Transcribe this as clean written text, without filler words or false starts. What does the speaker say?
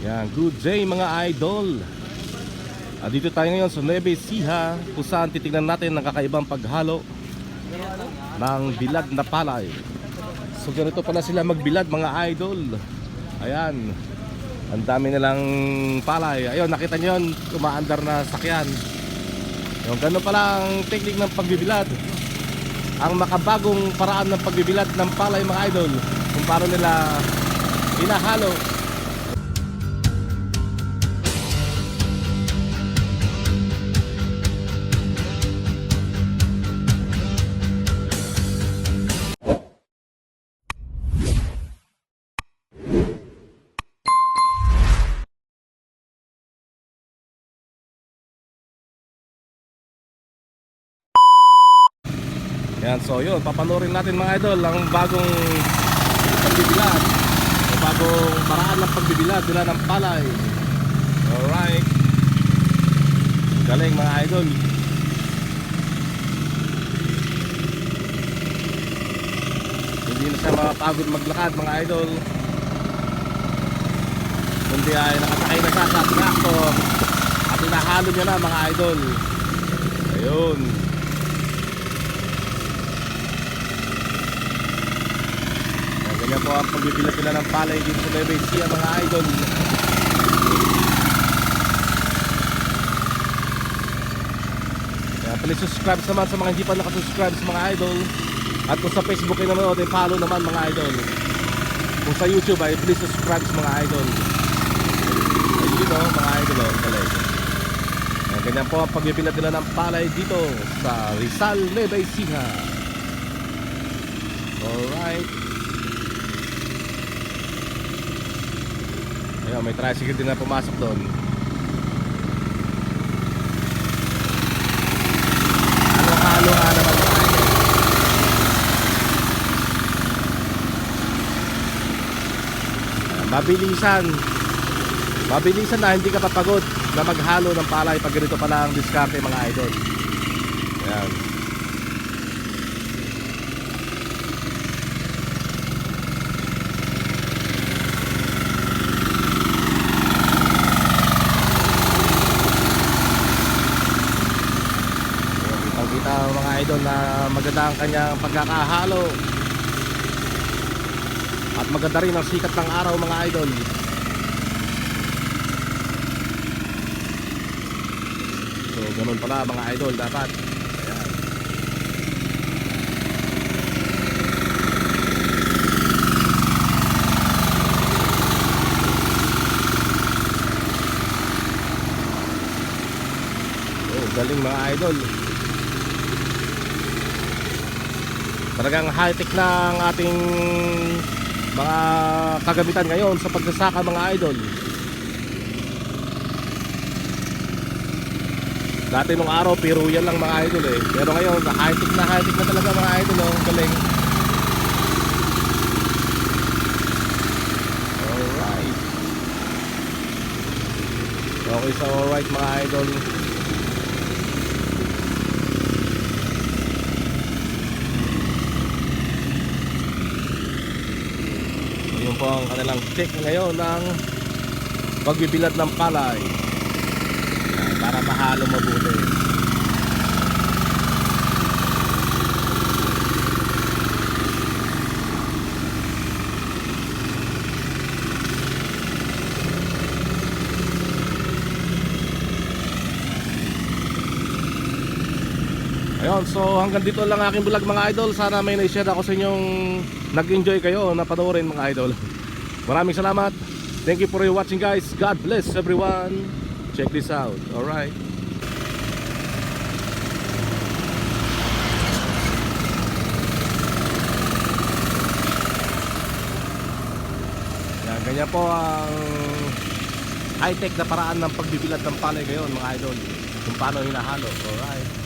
Yan, good day mga idol. Dito tayo ngayon sa Nueva Ecija, kung saan titignan natin ang kakaibang paghalo ng bilad na palay. So ganito pala sila magbilad mga idol. Ayan, ang dami nilang palay. Ayun, nakita nyo yun, umaandar na sakyan. Yung ganun pala ang teknik ng pagbibilad. Ang makabagong paraan ng pagbibilad ng palay mga idol, kung paano nila hinahalo. Yan, so yun, papanoorin natin mga idol ang bagong pagbibilad o bagong paraan ng pagbibilad nila ng palay. Alright, galing mga idol. Hindi na siya mapagod maglakad mga idol, kundi ay nakasakay na siya sa traktor at hinahalo niya na mga idol. Ayun, ganyan po ang pagbibilad nila ng palay dito sa Nueva Ecija mga idol. Kaya please subscribe naman sa mga hindi pa nakasubscribe sa mga idol. At kung sa Facebook ay nanonood, ay follow naman mga idol. Kung sa YouTube ay please subscribe sa mga idol. Ayun o mga idol o, galing. Ganyan po ang pagbibilad nila ng palay dito sa Rizal, Nueva Ecija. Alright. Ayun, may tricycle din na pumasok doon. Halo-halo nga naman mga idol. Mabilisan na, hindi ka papagod na maghalo ng palay pag ganito pala ang diskarte mga idol. Ayan. Kita mga idol na maganda ang kanyang pagkakahalo at maganda rin ang sikat ng araw mga idol. So ganun pala mga idol dapat. Ayan. Oh, galing mga idol. Talagang high-tech na ang ating mga kagamitan ngayon sa pagsasaka mga idol. Dati nung araw pero yan lang mga idol eh. Pero ngayon high-tech na talaga mga idol oh. Galing. Alright. Okay, so alright mga idol. Yun po ang kanilang tech ngayon ng pagbibilad ng palay para mahalo mabuti. Ayun, so hanggang dito lang aking vlog mga idol. Sana may na-share ako sa inyong nag-enjoy kayo na panoorin mga idol. Maraming salamat. Thank you for watching guys. God bless everyone. Check this out. Alright. Yan, ganyan po ang high-tech na paraan ng pagbibilad ng palay ngayon mga idol. Kung paano hinahalo. Alright.